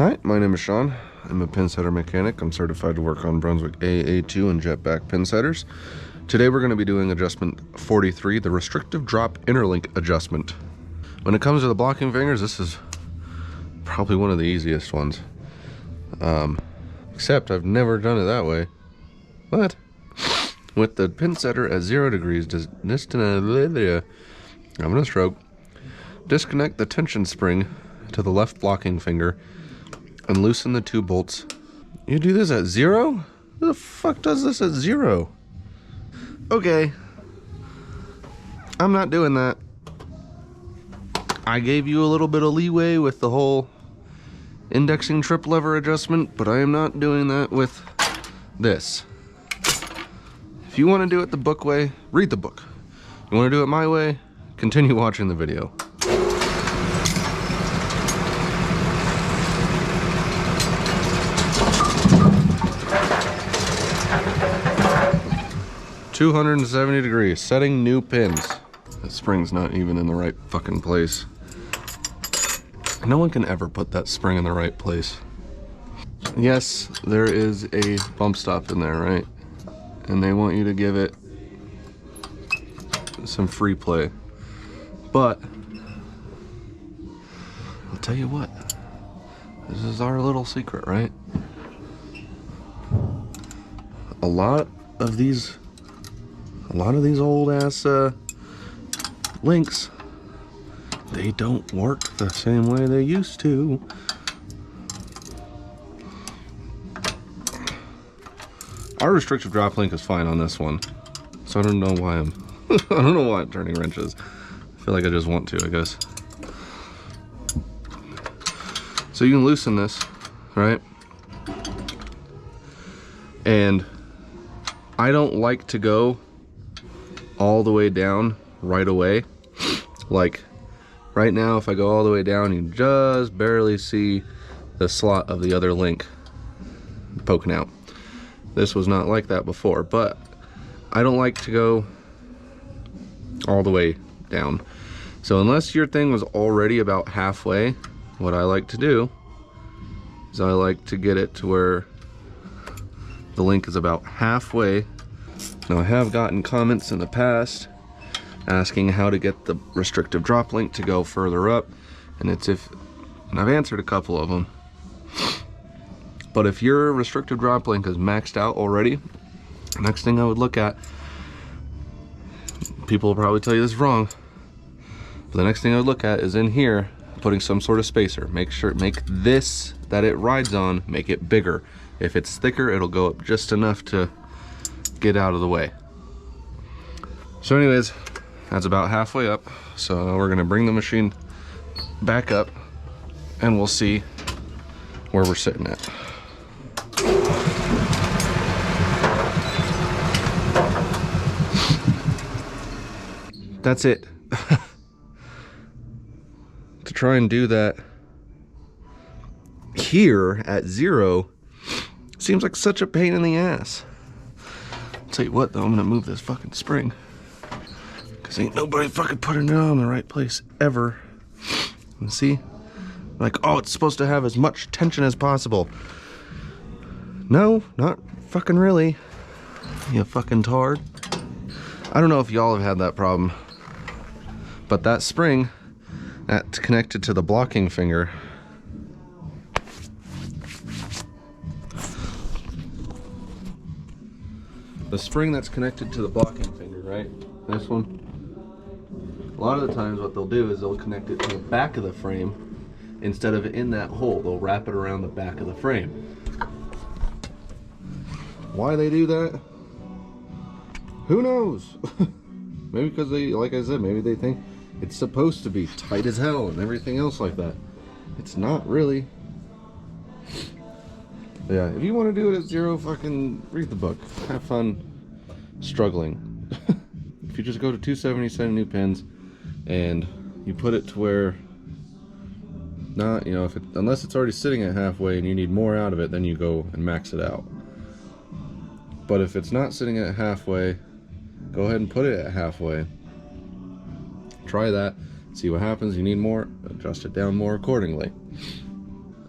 Hi, my name is Sean. I'm a pinsetter mechanic. I'm certified to work on Brunswick AA2 and jetback pinsetters. Today we're going to be doing adjustment 43, the restrictive drop interlink adjustment. When it comes to the blocking fingers, this is probably one of the easiest ones. Except I've never done it that way. What? With the pinsetter at 0 degrees, I'm gonna stroke. Disconnect the tension spring to the left blocking finger and loosen the 2 bolts. You do this at 0? Who the fuck does this at 0? Okay. I'm not doing that. I gave you a little bit of leeway with the whole indexing trip lever adjustment, but I am not doing that with this. If you want to do it the book way, read the book. You want to do it my way, continue watching the video. $270 degrees, setting new pins. The spring's not even in the right fucking place. No one can ever put that spring in the right place. Yes, there is a bump stop in there, right? And they want you to give it some free play. But I'll tell you what, this is our little secret, right? A lot of these old ass links, they don't work the same way they used to. Our restrictive drop link is fine on this one, so I don't know why I'm I don't know why I'm turning wrenches. I feel like I just want to, I guess. So you can loosen this, right? And I don't like to go all the way down right away. Like right now, if I go all the way down, you just barely see the slot of the other link poking out. This was not like that before, but I don't like to go all the way down. So unless your thing was already about halfway, what I like to do is I like to get it to where the link is about halfway. Now I have gotten comments in the past asking how to get the restrictive drop link to go further up, and I've answered a couple of them. But if your restrictive drop link is maxed out already, the next thing I would look at, people will probably tell you this is wrong, but the next thing I would look at is in here, putting some sort of spacer. Make this that it rides on, make it bigger. If it's thicker, it'll go up just enough to get out of the way. So anyways, that's about halfway up. So we're gonna bring the machine back up and we'll see where we're sitting at. That's it. To try and do that here at 0 seems like such a pain in the ass. I'll tell you what though, I'm gonna move this fucking spring, cause ain't nobody fucking putting it on the right place ever. And see, like, oh, it's supposed to have as much tension as possible. No, not fucking really, you fucking tard. I don't know if y'all have had that problem, but that spring that's connected to the blocking finger, the spring that's connected to the blocking finger, right? This one. A lot of the times what they'll do is they'll connect it to the back of the frame instead of in that hole. They'll wrap it around the back of the frame. Why they do that? Who knows? Maybe because they, like I said, maybe they think it's supposed to be tight as hell and everything else like that. It's not really. Yeah, if you want to do it at 0, fucking read the book. Have fun struggling. If you just go to 270, setting new pins, and you put it to where, not, you know, unless it's already sitting at halfway and you need more out of it, then you go and max it out. But if it's not sitting at halfway, go ahead and put it at halfway. Try that, see what happens. You need more, adjust it down more accordingly.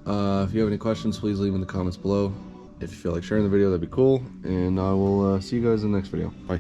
If you have any questions, please leave in the comments below. If you feel like sharing the video, that'd be cool. And I will see you guys in the next video. Bye.